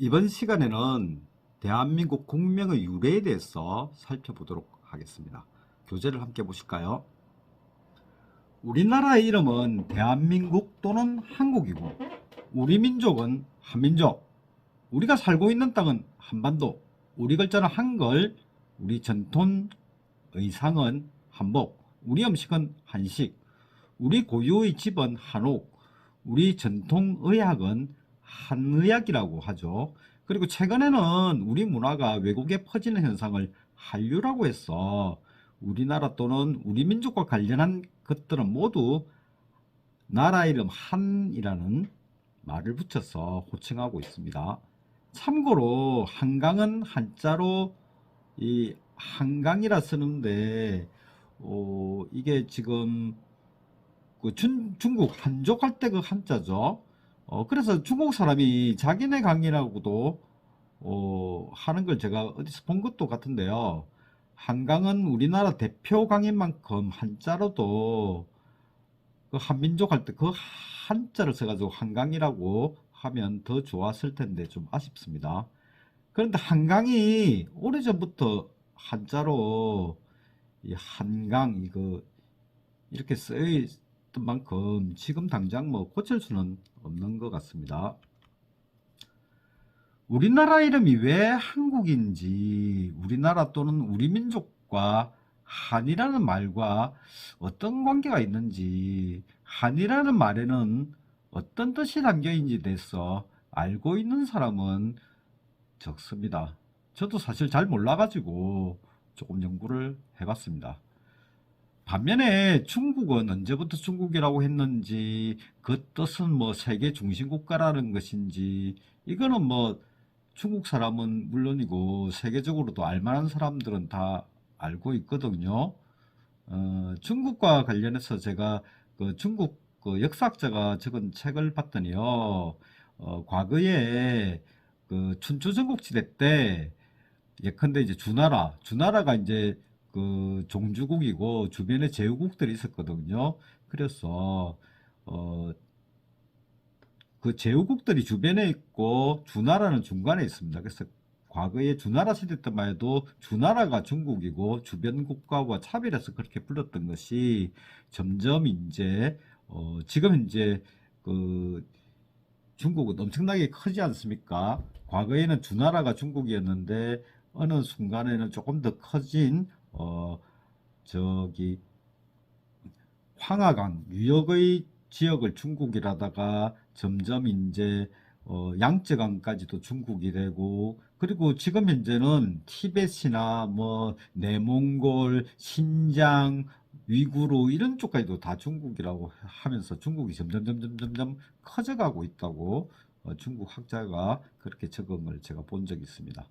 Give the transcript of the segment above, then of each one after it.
이번 시간에는 대한민국 국명의 유래에 대해서 살펴보도록 하겠습니다. 교재를 함께 보실까요? 우리나라의 이름은 대한민국 또는 한국이고, 우리 민족은 한민족, 우리가 살고 있는 땅은 한반도, 우리 글자는 한글, 우리 전통 의상은 한복, 우리 음식은 한식, 우리 고유의 집은 한옥, 우리 전통 의학은 한의학이라고 하죠. 그리고 최근에는 우리 문화가 외국에 퍼지는 현상을 한류라고 해서 우리나라 또는 우리 민족과 관련한 것들은 모두 나라 이름 한이라는 말을 붙여서 호칭하고 있습니다. 참고로 한강은 한자로 이 한강이라 쓰는데 이게 지금 그 중국 한족 할 때 그 한자죠. 그래서 중국 사람이 자기네 강이라고도 하는 걸 제가 어디서 본 것도 같은데요. 한강은 우리나라 대표 강인 만큼 한자로도 그 한민족 할 때 그 한자를 써가지고 한강이라고 하면 더 좋았을 텐데 좀 아쉽습니다. 그런데 한강이 오래전부터 한자로 이 한강 이거 이렇게 쓰여 있던 만큼 지금 당장 뭐 고칠 수는 없는 것 같습니다. 우리나라 이름이 왜 한국인지, 우리나라 또는 우리 민족과 한이라는 말과 어떤 관계가 있는지, 한이라는 말에는 어떤 뜻이 담겨 있는지 대해서 알고 있는 사람은 적습니다. 저도 사실 잘 몰라가지고 조금 연구를 해봤습니다. 반면에 중국은 언제부터 중국이라고 했는지, 그 뜻은 뭐 세계 중심국가라는 것인지, 이거는 뭐 중국 사람은 물론이고 세계적으로도 알만한 사람들은 다 알고 있거든요. 중국과 관련해서 제가 그 중국 그 역사학자가 적은 책을 봤더니요, 과거에 그 춘추 전국시대 때 예컨대 이제 주나라가 이제 그 종주국이고 주변에 제후국들이 있었거든요. 그래서 어, 그 제후국들이 주변에 있고 주나라는 중간에 있습니다. 그래서 과거에 주나라 시대 때만 해도 주나라가 중국이고 주변 국가와 차별해서 그렇게 불렀던 것이 점점 이제 지금 이제 그 중국은 엄청나게 크지 않습니까? 과거에는 주나라가 중국이었는데 어느 순간에는 조금 더 커진 저기 황하강 유역의 지역을 중국이라다가 점점 이제 양쯔강까지도 중국이 되고, 그리고 지금 현재는 티벳이나 뭐 내몽골, 신장, 위구르 이런 쪽까지도 다 중국이라고 하면서 중국이 점점 커져가고 있다고 중국 학자가 그렇게 적은 걸 제가 본 적이 있습니다.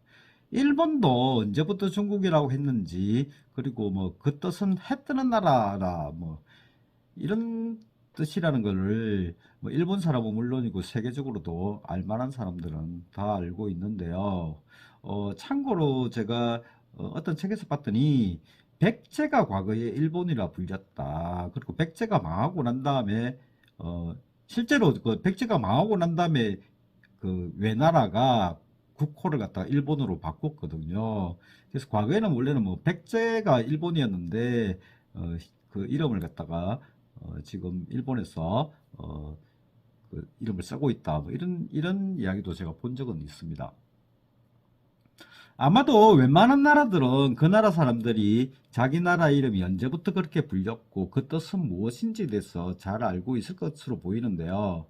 일본도 언제부터 중국이라고 했는지, 그리고 뭐 그 뜻은 해 뜨는 나라라 뭐 이런 뜻이라는 것을 뭐 일본 사람은 물론이고 세계적으로도 알만한 사람들은 다 알고 있는데요. 참고로 제가 어떤 책에서 봤더니 백제가 과거에 일본이라 불렸다. 그리고 백제가 망하고 난 다음에 실제로 그 백제가 망하고 난 다음에 그 외나라가 국호를 갖다가 일본으로 바꿨거든요. 그래서 과거에는 원래는 뭐 백제가 일본이었는데 그 이름을 갖다가 지금 일본에서 그 이름을 쓰고 있다. 뭐 이런 이야기도 제가 본 적은 있습니다. 아마도 웬만한 나라들은 그 나라 사람들이 자기 나라 이름이 언제부터 그렇게 불렸고 그 뜻은 무엇인지에 대해서 잘 알고 있을 것으로 보이는데요.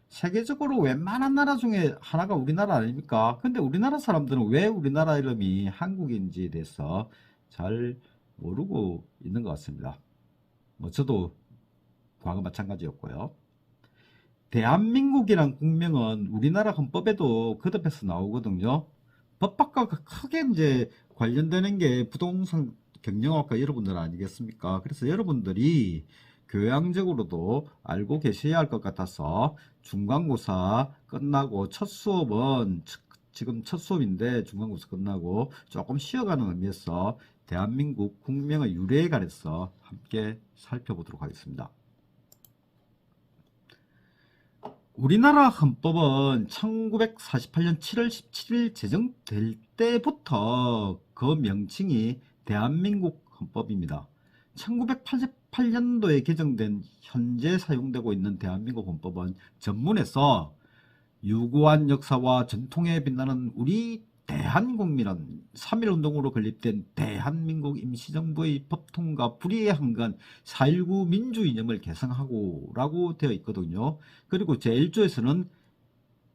세계적으로 웬만한 나라 중에 하나가 우리나라 아닙니까? 근데 우리나라 사람들은 왜 우리나라 이름이 한국인지에 대해서 잘 모르고 있는 것 같습니다. 뭐 저도 과거 마찬가지였고요. 대한민국이란 국명은 우리나라 헌법에도 거듭해서 나오거든요. 법학과 크게 이제 관련되는 게 부동산 경영학과 여러분들 아니겠습니까? 그래서 여러분들이 교양적으로도 알고 계셔야 할 것 같아서 중간고사 끝나고 첫 수업은 지금 첫 수업인데 중간고사 끝나고 조금 쉬어가는 의미에서 대한민국 국명의 유래에 관해서 함께 살펴보도록 하겠습니다. 우리나라 헌법은 1948년 7월 17일 제정될 때부터 그 명칭이 대한민국 헌법입니다. 1988년도에 개정된 현재 사용되고 있는 대한민국 헌법은 전문에서 유구한 역사와 전통에 빛나는 우리 대한국민은 3.1운동으로 건립된 대한민국 임시정부의 법통과 불이한 건 4.19 민주이념을 개성하고 라고 되어 있거든요. 그리고 제1조에서는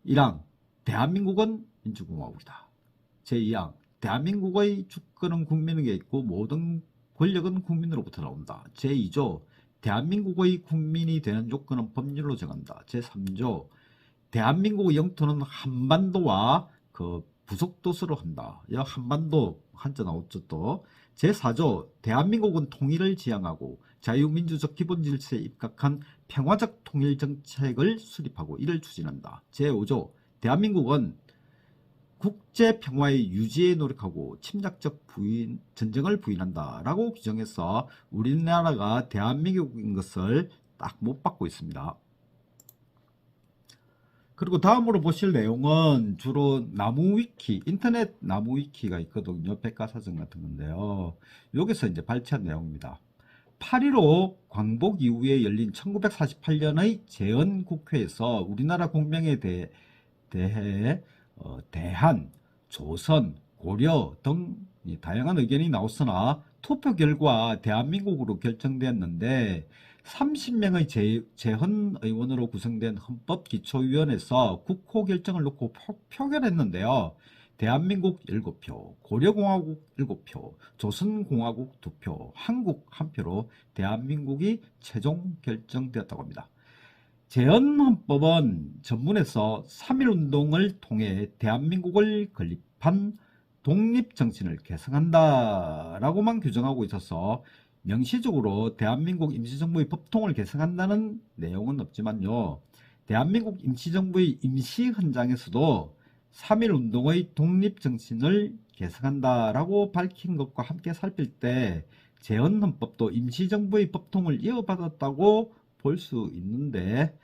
1항 대한민국은 민주공화국이다. 제2항 대한민국의 주권은 국민에게 있고 모든 권력은 국민으로부터 나온다. 제2조 대한민국의 국민이 되는 조건은 법률로 정한다. 제3조 대한민국의 영토는 한반도와 그 부속도서로 한다. 이 한반도 한자 나왔죠 또. 제4조 대한민국은 통일을 지향하고 자유민주적 기본질서에 입각한 평화적 통일정책을 수립하고 이를 추진한다. 제5조 대한민국은 국제평화의 유지에 노력하고 침략적 전쟁을 부인한다 라고 규정해서 우리나라가 대한민국인 것을 딱 못 받고 있습니다. 그리고 다음으로 보실 내용은 주로 나무위키, 인터넷 나무위키가 있거든요. 백과사전 같은 건데요. 여기서 이제 발췌한 내용입니다. 8.15 광복 이후에 열린 1948년의 재헌국회에서 우리나라 공명에 대해 대한, 조선, 고려 등 다양한 의견이 나왔으나 투표 결과 대한민국으로 결정되었는데 30명의 재헌 의원으로 구성된 헌법기초위원회에서 국호 결정을 놓고 표결했는데요. 대한민국 7표, 고려공화국 7표, 조선공화국 2표, 한국 1표로 대한민국이 최종 결정되었다고 합니다. 재헌헌법은 전문에서 3.1운동을 통해 대한민국을 건립한 독립정신을 개성한다라고만 규정하고 있어서 명시적으로 대한민국 임시정부의 법통을 개성한다는 내용은 없지만요. 대한민국 임시정부의 임시헌장에서도 3.1운동의 독립정신을 개성한다라고 밝힌 것과 함께 살필 때 재헌헌법도 임시정부의 법통을 이어받았다고 볼 수 있는데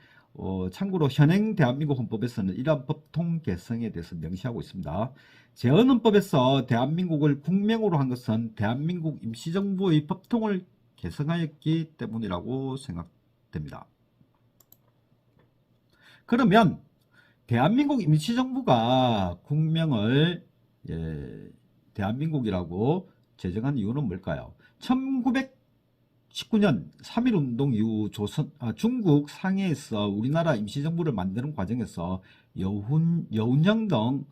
참고로 현행 대한민국 헌법에서는 이러한 법통 개성에 대해서 명시하고 있습니다. 재헌헌법에서 대한민국을 국명으로 한 것은 대한민국 임시정부의 법통을 개성하였기 때문이라고 생각됩니다. 그러면 대한민국 임시정부가 국명을 대한민국이라고 제정한 이유는 뭘까요? 1919년 3.1운동 이후 중국 상해에서 우리나라 임시정부를 만드는 과정에서 여운형 등은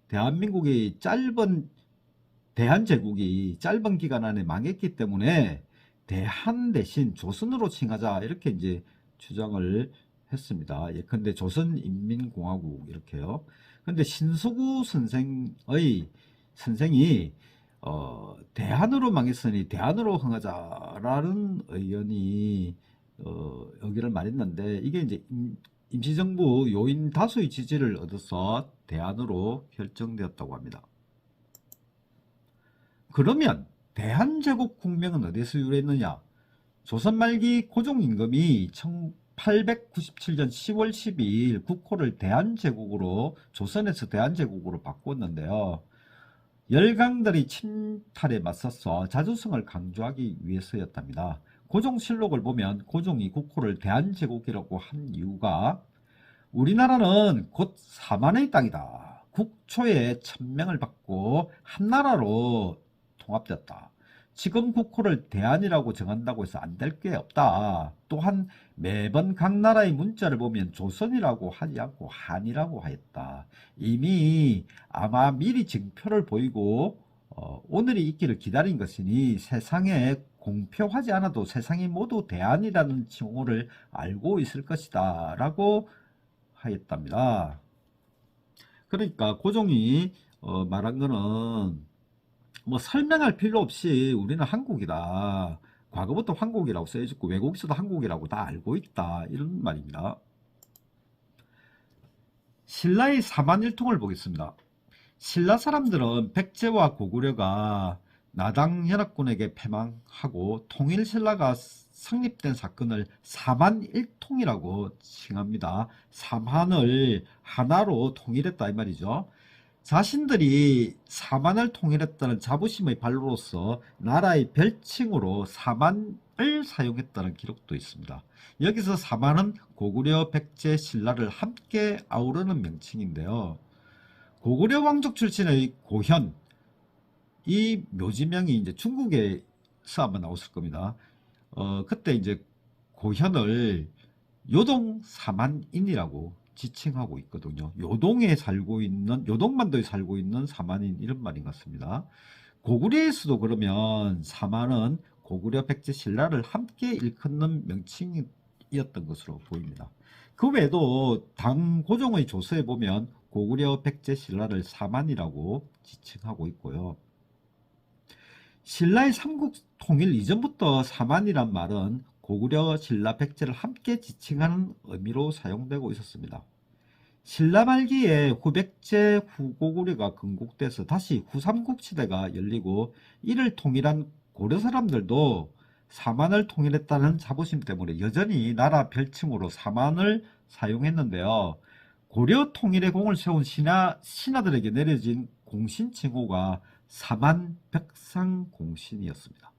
대한민국의 대한제국이 짧은 기간 안에 망했기 때문에 대한 대신 조선으로 칭하자 이렇게 이제 주장을 했습니다. 예컨대 조선인민공화국 이렇게요. 그런데 신수구 선생이 대한으로 망했으니 대한으로 흥하자라는 의견을 말했는데 이게 이제 임시정부 요인 다수의 지지를 얻어서 대한으로 결정되었다고 합니다. 그러면 대한제국 국명은 어디서 유래했느냐? 조선 말기 고종임금이 1897년 10월 12일 국호를 대한제국으로 조선에서 대한제국으로 바꿨는데요. 열강들의 침탈에 맞서서 자주성을 강조하기 위해서였답니다. 고종실록을 보면 고종이 국호를 대한제국이라고 한 이유가 우리나라는 곧 사만의 땅이다. 국초에 천명을 받고 한나라로 통합되었다. 지금 국호를 대한이라고 정한다고 해서 안 될 게 없다. 또한 매번 각 나라의 문자를 보면 조선이라고 하지 않고 한이라고 하였다. 이미 아마 미리 징표를 보이고 오늘이 있기를 기다린 것이니 세상에 공표하지 않아도 세상이 모두 대한이라는 칭호를 알고 있을 것이다 라고 하였답니다. 그러니까 고종이 말한 거는 뭐 설명할 필요 없이 우리는 한국이다. 과거부터 한국이라고 써있고 외국에서도 한국이라고 다 알고 있다. 이런 말입니다. 신라의 사만일통을 보겠습니다. 신라 사람들은 백제와 고구려가 나당 연합군에게 패망하고 통일신라가 성립된 사건을 사만일통이라고 칭합니다. 사만을 하나로 통일했다 이 말이죠. 자신들이 사만을 통일했다는 자부심의 발로로서 나라의 별칭으로 사만을 사용했다는 기록도 있습니다. 여기서 사만은 고구려, 백제, 신라를 함께 아우르는 명칭인데요. 고구려 왕족 출신의 고현, 이 묘지명이 이제 중국에서 아마 나왔을 겁니다. 그때 이제 고현을 요동 사만인이라고 지칭하고 있거든요. 요동에 살고 있는, 요동반도에 살고 있는 사만인 이런 말인 것 같습니다. 고구려에서도 그러면 사만은 고구려, 백제, 신라를 함께 일컫는 명칭이었던 것으로 보입니다. 그 외에도 당 고종의 조서에 보면 고구려, 백제, 신라를 사만이라고 지칭하고 있고요. 신라의 삼국 통일 이전부터 사만이란 말은 고구려, 신라, 백제를 함께 지칭하는 의미로 사용되고 있었습니다. 신라 말기에 후백제, 후고구려가 건국돼서 다시 후삼국 시대가 열리고 이를 통일한 고려 사람들도 사만을 통일했다는 자부심 때문에 여전히 나라 별칭으로 사만을 사용했는데요. 고려 통일의 공을 세운 신하들에게 내려진 공신 칭호가 사만백상공신이었습니다.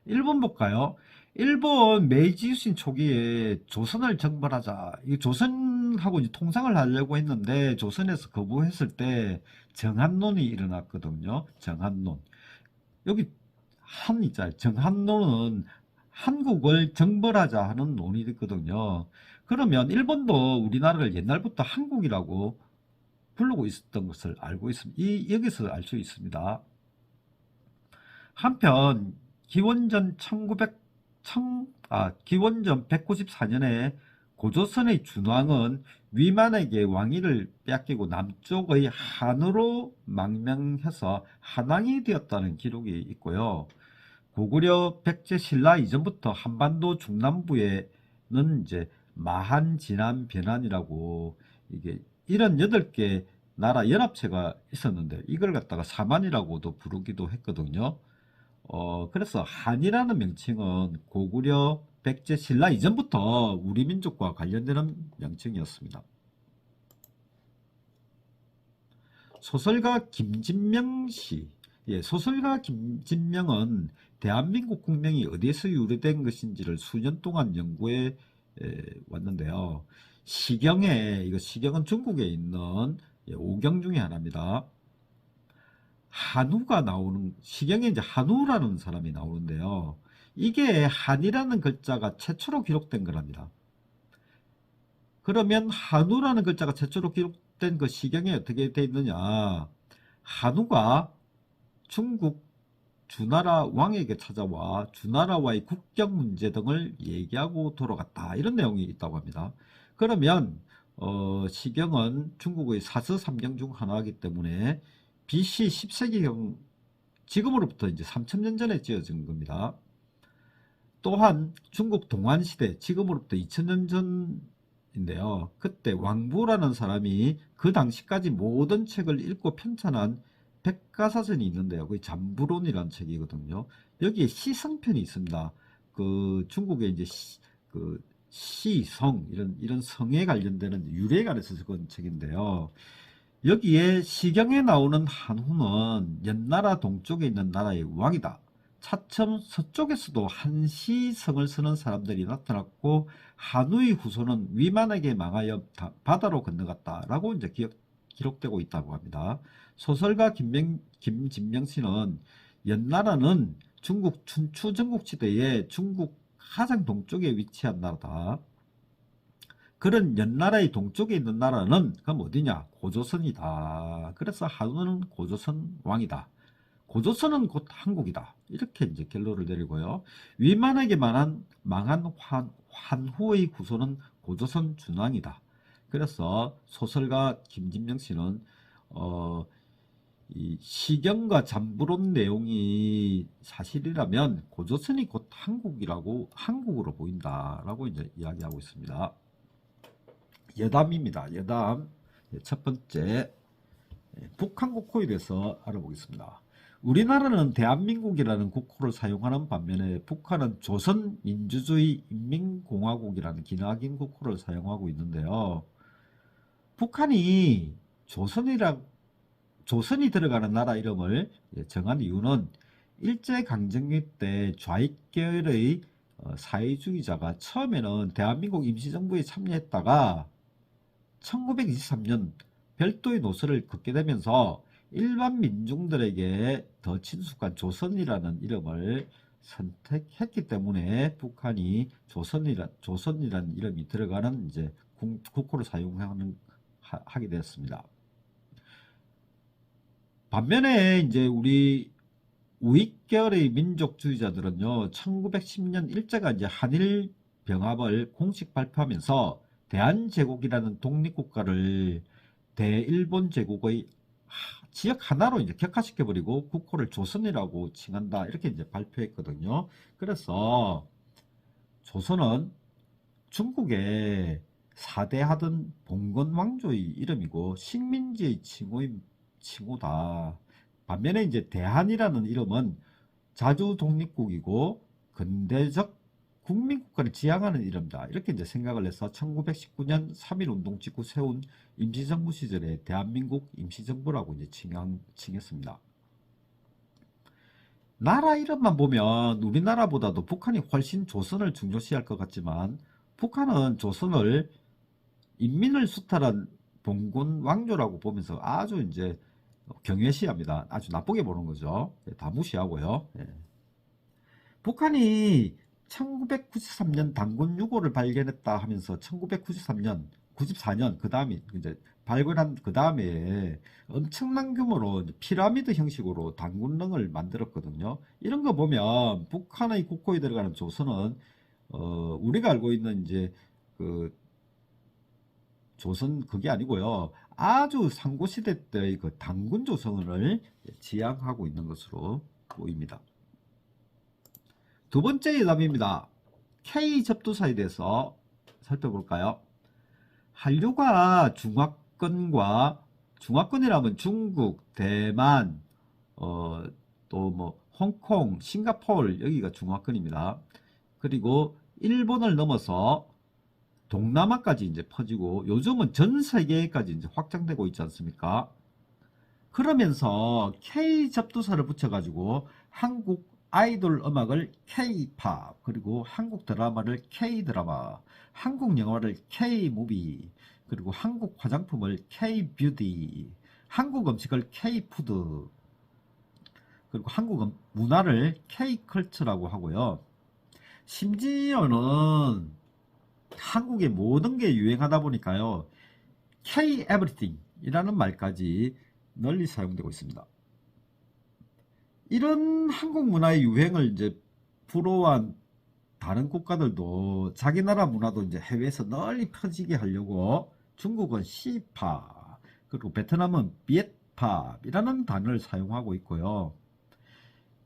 일본 볼까요? 일본 메이지 유신 초기에 조선을 정벌하자. 이 조선하고 이제 통상을 하려고 했는데 조선에서 거부했을 때 정한론이 일어났거든요. 정한론. 여기 한 있잖아요. 정한론은 한국을 정벌하자 하는 논의거든요. 그러면 일본도 우리나라를 옛날부터 한국이라고 부르고 있었던 것을 알고 있습니다. 여기서 알 수 있습니다. 한편 기원전 194년에 고조선의 준왕은 위만에게 왕위를 빼앗기고 남쪽의 한으로 망명해서 한왕이 되었다는 기록이 있고요. 고구려, 백제, 신라 이전부터 한반도 중남부에는 이제 마한, 진안, 변안이라고 이게 이런 8개 나라 연합체가 있었는데 이걸 갖다가 사만이라고도 부르기도 했거든요. 그래서 한이라는 명칭은 고구려, 백제, 신라 이전부터 우리 민족과 관련되는 명칭이었습니다. 소설가 김진명 씨. 예, 소설가 김진명은 대한민국 국명이 어디에서 유래된 것인지를 수년 동안 연구해 왔는데요. 시경은 중국에 있는 오경 중에 하나입니다. 한우가 나오는, 시경에 이제 한우라는 사람이 나오는데요. 이게 한이라는 글자가 최초로 기록된 거랍니다. 그러면 한우라는 글자가 최초로 기록된 그 시경에 어떻게 되어 있느냐. 한우가 중국 주나라 왕에게 찾아와 주나라와의 국경 문제 등을 얘기하고 돌아갔다. 이런 내용이 있다고 합니다. 그러면 시경은 중국의 사서 3경 중 하나이기 때문에 BC 10세기경, 지금으로부터 이제 3000년 전에 지어진 겁니다. 또한 중국 동안시대, 지금으로부터 2000년 전인데요. 그때 왕부라는 사람이 그 당시까지 모든 책을 읽고 편찬한 백가사전이 있는데요. 그게 잠부론이라는 책이거든요. 여기에 시성편이 있습니다. 그 중국에 이제 그 시성, 이런 성에 관련되는 유래에 관해서 적은 책인데요. 여기에 시경에 나오는 한후는 옛나라 동쪽에 있는 나라의 왕이다. 차츰 서쪽에서도 한시성을 쓰는 사람들이 나타났고 한우의 후손은 위만에게 망하여 바다로 건너갔다라고 이제 기록되고 있다고 합니다. 소설가 김진명 씨는 옛나라는 중국 춘추 전국시대에 중국 가장 동쪽에 위치한 나라다. 그런 옛나라의 동쪽에 있는 나라는 그럼 어디냐? 고조선이다. 그래서 한우는 고조선 왕이다. 고조선은 곧 한국이다. 이렇게 이제 결론을 내리고요. 위만에게 망한 한후의 후손은 고조선 준왕이다. 그래서 소설가 김진명 씨는 이 시경과 잠부론 내용이 사실이라면 고조선이 곧 한국으로 보인다라고 이제 이야기하고 있습니다. 여담입니다. 여담. 첫 번째, 북한국호에 대해서 알아보겠습니다. 우리나라는 대한민국이라는 국호를 사용하는 반면에 북한은 조선민주주의 인민공화국이라는 기나긴 국호를 사용하고 있는데요. 북한이 조선이 들어가는 나라 이름을 정한 이유는 일제강점기 때 좌익계열의 사회주의자가 처음에는 대한민국 임시정부에 참여했다가 1923년 별도의 노선을 걷게 되면서 일반 민중들에게 더 친숙한 조선이라는 이름을 선택했기 때문에 북한이 조선이라는 이름이 들어가는 이제 국호를 하게 되었습니다. 반면에 이제 우리 우익계열의 민족주의자들은요, 1910년 일제가 이제 한일 병합을 공식 발표하면서 대한제국이라는 독립국가를 대일본 제국의 지역 하나로 이제 격화시켜버리고 국호를 조선이라고 칭한다. 이렇게 이제 발표했거든요. 그래서 조선은 중국의 4대 하던 봉건 왕조의 이름이고 식민지의 칭호다. 반면에 이제 대한이라는 이름은 자주 독립국이고 근대적 국민국가를 지향하는 이름이다. 이렇게 이제 생각을 해서 1919년 3.1운동 직후 세운 임시정부 시절에 대한민국 임시정부라고 이제 칭했습니다. 나라 이름만 보면 우리나라보다도 북한이 훨씬 조선을 중요시할 것 같지만 북한은 조선을 인민을 수탈한 봉건 왕조라고 보면서 아주 이제 경외시합니다. 아주 나쁘게 보는 거죠. 다 무시하고요. 북한이 1993년 단군 6호를 발견했다 하면서 1993년, 94년 그 다음에 이제 발견한 그 다음에 엄청난 규모로 피라미드 형식으로 단군릉을 만들었거든요. 이런 거 보면 북한의 국호에 들어가는 조선은 우리가 알고 있는 이제 그 조선 그게 아니고요. 아주 상고시대 때의 그 단군 조선을 지향하고 있는 것으로 보입니다. 두 번째 답입니다. K 접두사에 대해서 살펴볼까요? 한류가 중화권이라면 중국, 대만, 또 뭐 홍콩, 싱가포르 여기가 중화권입니다. 그리고 일본을 넘어서 동남아까지 이제 퍼지고 요즘은 전 세계까지 이제 확장되고 있지 않습니까? 그러면서 K 접두사를 붙여가지고 한국 아이돌 음악을 K-팝, 그리고 한국 드라마를 K-드라마, 한국 영화를 K-무비, 그리고 한국 화장품을 K-뷰티, 한국 음식을 K-푸드, 그리고 한국 문화를 K-컬처라고 하고요. 심지어는 한국의 모든 게 유행하다 보니까요. K-everything 이라는 말까지 널리 사용되고 있습니다. 이런 한국 문화의 유행을 이제 불허한 다른 국가들도 자기 나라 문화도 이제 해외에서 널리 퍼지게 하려고 중국은 C팝, 그리고 베트남은 비엣팝이라는 단어를 사용하고 있고요.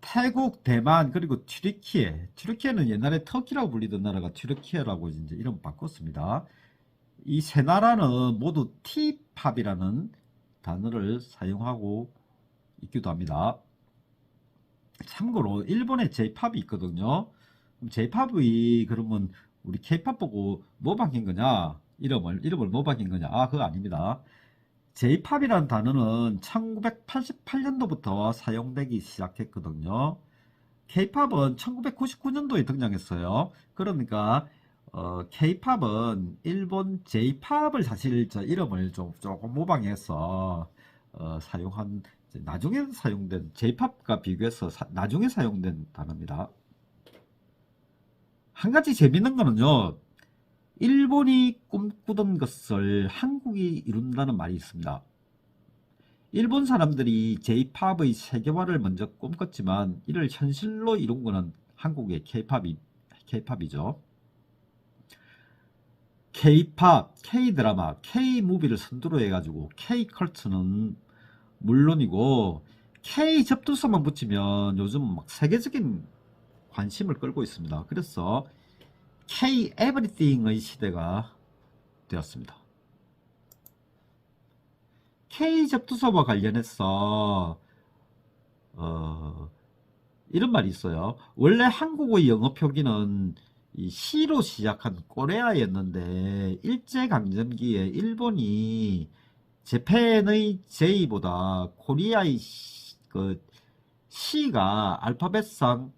태국, 대만, 그리고 튀르키예는 옛날에 터키라고 불리던 나라가 튀르키예라고 이제 이름 바꿨습니다. 이 세 나라는 모두 T팝이라는 단어를 사용하고 있기도 합니다. 참고로 일본에 J팝이 있거든요. J팝이 그러면 우리 K팝 보고 뭐 바뀐 거냐? 이름을 뭐 바뀐 거냐? 그거 아닙니다. J팝이라는 단어는 1988년도부터 사용되기 시작했거든요. K팝은 1999년도에 등장했어요. 그러니까 K팝은 일본 J팝을 사실 이름을 조금 모방해서 사용한 나중에 사용된 J팝과 비교해서 나중에 사용된 단어입니다. 한 가지 재밌는 거는요. 일본이 꿈꾸던 것을 한국이 이룬다는 말이 있습니다. 일본 사람들이 J-팝의 세계화를 먼저 꿈꿨지만 이를 현실로 이룬 것은 한국의 K-팝이죠. K-팝, K-드라마, K-무비를 선두로 해가지고 K-컬처는 물론이고 K-접두사만 붙이면 요즘 막 세계적인 관심을 끌고 있습니다. 그래서 K-에브리띵의 시대가 되었습니다. K 접두사와 관련해서 어, 이런 말이 있어요. 원래 한국의 영어 표기는 이 C로 시작한 코레아였는데 일제강점기에 일본이 재팬의 J보다 코리아의 그 C가 알파벳상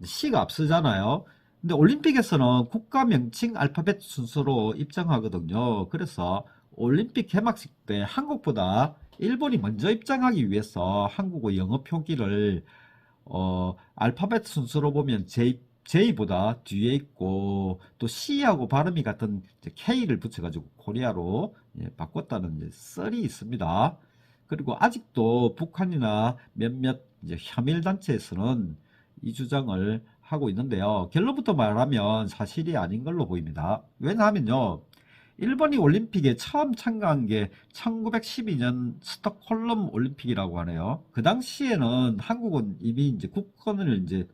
C가 앞서잖아요. 근데 올림픽에서는 국가 명칭 알파벳 순서로 입장하거든요. 그래서 올림픽 개막식 때 한국보다 일본이 먼저 입장하기 위해서 한국의 영어 표기를 알파벳 순서로 보면 J보다 뒤에 있고 또 C하고 발음이 같은 이제 K를 붙여가지고 코리아로 바꿨다는 이제 썰이 있습니다. 그리고 아직도 북한이나 몇몇 이제 혐일 단체에서는 이 주장을 하고 있는데요. 결론부터 말하면 사실이 아닌 걸로 보입니다. 왜냐하면요. 일본이 올림픽에 처음 참가한 게 1912년 스톡홀름 올림픽이라고 하네요. 그 당시에는 한국은 이미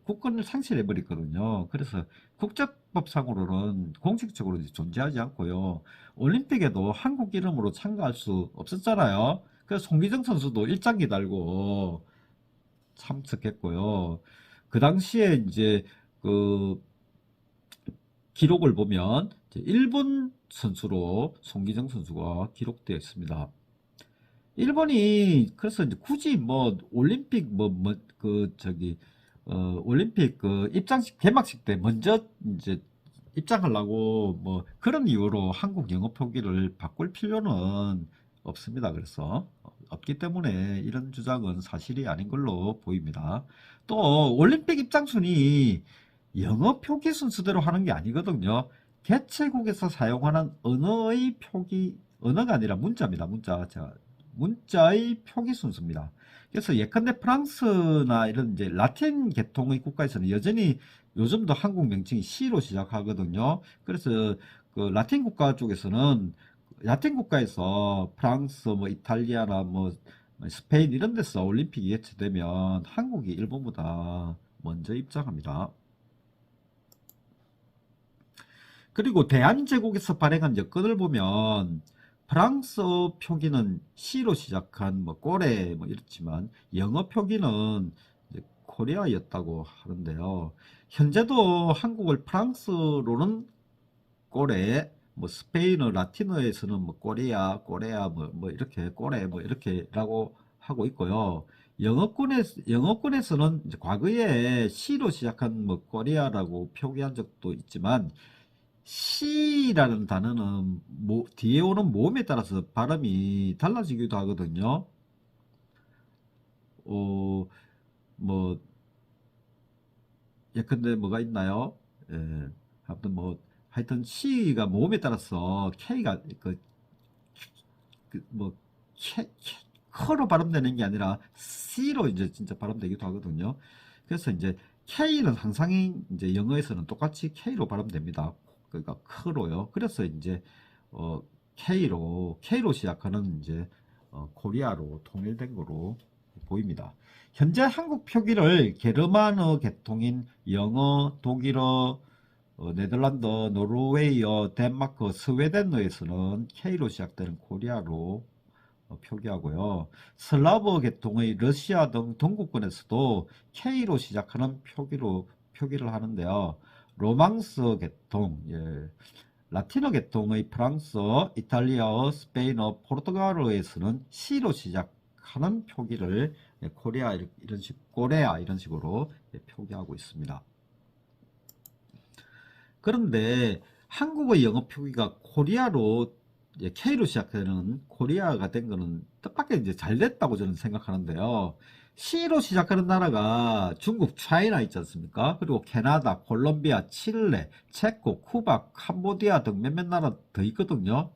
국권을 상실해 버렸거든요. 그래서 국제법상으로는 공식적으로 이제 존재하지 않고요. 올림픽에도 한국 이름으로 참가할 수 없었잖아요. 그래서 송기정 선수도 일장기 달고 참석했고요. 그 당시에 이제 그 기록을 보면 일본 선수로 송기정 선수가 기록되어 있습니다. 일본이 그래서 이제 굳이 뭐 올림픽 올림픽 그 입장식 개막식 때 먼저 이제 입장하려고 뭐 그런 이유로 한국 영어 표기를 바꿀 필요는 없습니다. 그래서 없기 때문에 이런 주장은 사실이 아닌 걸로 보입니다. 또 올림픽 입장 순위 영어 표기 순서대로 하는 게 아니거든요. 개최국에서 사용하는 언어의 표기 언어가 아니라 문자입니다. 문자의 표기 순서입니다. 그래서 예컨대 프랑스나 이런 이제 라틴 계통의 국가에서는 여전히 요즘도 한국 명칭이 C로 시작하거든요. 그래서 그 라틴 국가에서 프랑스, 뭐 이탈리아나 뭐 스페인 이런 데서 올림픽이 개최되면 한국이 일본보다 먼저 입장합니다. 그리고 대한제국에서 발행한 여건을 보면 프랑스어 표기는 C로 시작한 뭐 꼬레 뭐 이렇지만 영어 표기는 이제 코리아였다고 하는데요. 현재도 한국을 프랑스로는 꼬레, 뭐 스페인어, 라틴어에서는 뭐 꼬레아 뭐 이렇게 꼬레 뭐 이렇게라고 하고 있고요. 영어권에서는 이제 과거에 C로 시작한 뭐 코리아라고 표기한 적도 있지만 시라는 단어는 뒤에 오는 모음에 따라서 발음이 달라지기도 하거든요. 어, 뭐, 예컨대 뭐가 있나요? 예, 아무튼 뭐, 하여튼 시가 모음에 따라서 K가 뭐, 커로 발음되는 게 아니라 C로 이제 진짜 발음되기도 하거든요. 그래서 이제 K는 항상 이제 영어에서는 똑같이 K로 발음됩니다. 그러니까 크로요. 그래서 이제 어, K로 시작하는 이제 코리아로 통일된 거로 보입니다. 현재 한국 표기를 게르만어 계통인 영어, 독일어, 네덜란드, 노르웨이어, 덴마크, 스웨덴어에서는 K로 시작되는 코리아로 표기하고요. 슬라브 계통의 러시아 등 동구권에서도 K로 시작하는 표기를 하는데요. 로망스 계통, 라틴어 계통의 프랑스어, 이탈리아어, 스페인어, 포르투갈어에서는 C로 시작하는 표기를 코레아 이런 식으로 표기하고 있습니다. 그런데 한국의 영어 표기가 코리아로 K로 시작하는 코리아가 된 거는 뜻밖의 이제 잘 됐다고 저는 생각하는데요. C로 시작하는 나라가 중국, 차이나 있지 않습니까? 그리고 캐나다, 콜롬비아, 칠레, 체코, 쿠바, 캄보디아 등 몇몇 나라 더 있거든요.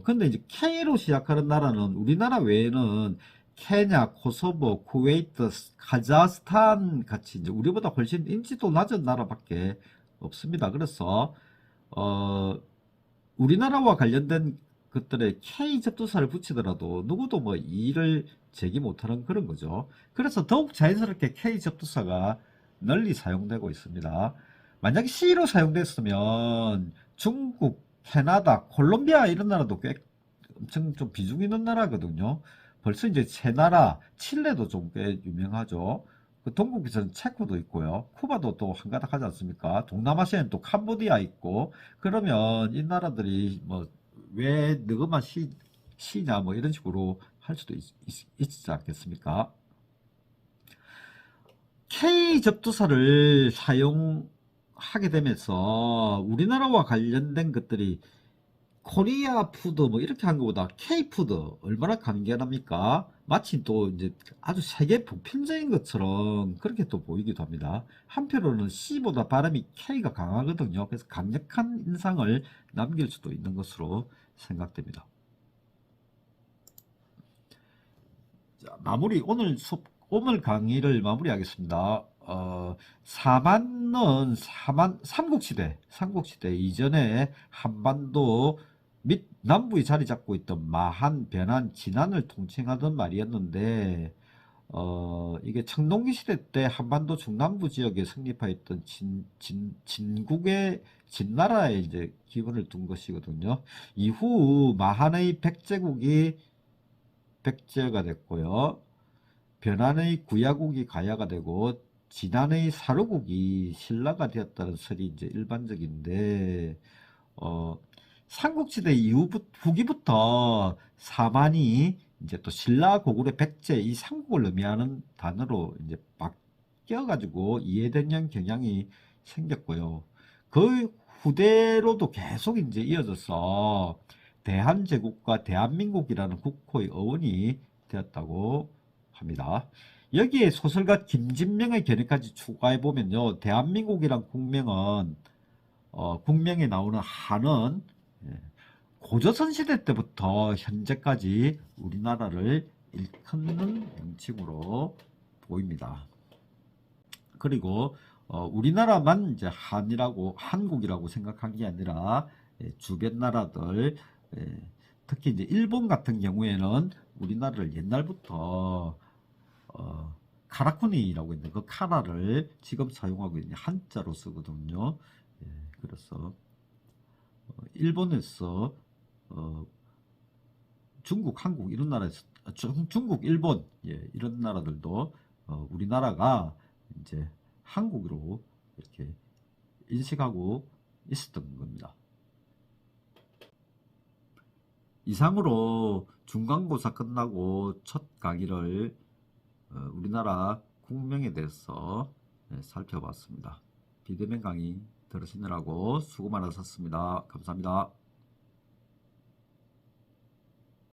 근데 이제 K로 시작하는 나라는 우리나라 외에는 케냐, 코소보, 쿠웨이트, 카자흐스탄 같이 이제 우리보다 훨씬 인지도 낮은 나라밖에 없습니다. 그래서 어, 우리나라와 관련된 것들에 K 접두사를 붙이더라도 누구도 뭐 이의를 제기 못하는 그런 거죠. 그래서 더욱 자연스럽게 K 접두사가 널리 사용되고 있습니다. 만약에 C로 사용됐으면 중국, 캐나다, 콜롬비아 이런 나라도 꽤 엄청 좀 비중 있는 나라거든요. 벌써 이제 세 나라, 칠레도 좀 꽤 유명하죠. 그 동국에서는 체코도 있고요. 쿠바도 또 한가닥 하지 않습니까? 동남아시아에는 또 캄보디아 있고, 그러면 이 나라들이 뭐, 왜 너그만 시냐, 뭐 이런 식으로 할 수도 있지 않겠습니까? K 접두사를 사용하게 되면서 우리나라와 관련된 것들이 코리아 푸드 뭐 이렇게 한 것보다 K 푸드 얼마나 간결합니까? 마치 또 이제 아주 세계 보편적인 것처럼 그렇게 또 보이기도 합니다. 한편으로는 C보다 발음이 K가 강하거든요. 그래서 강력한 인상을 남길 수도 있는 것으로 생각됩니다. 자, 오늘 강의를 마무리하겠습니다. 사만은 삼국시대 이전에 한반도 및 남부에 자리 잡고 있던 마한, 변한, 진안을 통칭하던 말이었는데, 이게 청동기 시대 때 한반도 중남부 지역에 성립하였던 진국의 진나라의 이제 기원을 둔 것이거든요. 이후 마한의 백제국이 백제가 됐고요. 변한의 구야국이 가야가 되고 진안의 사르국이 신라가 되었다는 설이 이제 일반적인데 삼국시대 후기부터 사만이 이제 또 신라 고구려 백제 이 삼국을 의미하는 단어로 이제 바뀌어가지고 이해되는 경향이 생겼고요. 그 후대로도 계속 이제 이어져서 대한제국과 대한민국이라는 국호의 어원이 되었다고 합니다. 여기에 소설가 김진명의 견해까지 추가해 보면요, 대한민국이란 국명은 국명에 나오는 한은 고조선 시대 때부터 현재까지 우리나라를 일컫는 명칭으로 보입니다. 그리고 우리나라만 이제 한국이라고 생각한 게 아니라 주변 나라들, 특히 이제 일본 같은 경우에는 우리나라를 옛날부터 카라쿠니라고 있는데 그 카라를 지금 사용하고 있는 한자로 쓰거든요. 그래서 일본에서 중국, 한국 이런 나라에서 중국, 일본 이런 나라들도 우리나라가 이제 한국으로 이렇게 인식하고 있었던 겁니다. 이상으로 중간고사 끝나고 첫 강의를 우리나라 국명에 대해서 살펴봤습니다. 비대면 강의 들으시느라고 수고 많으셨습니다. 감사합니다.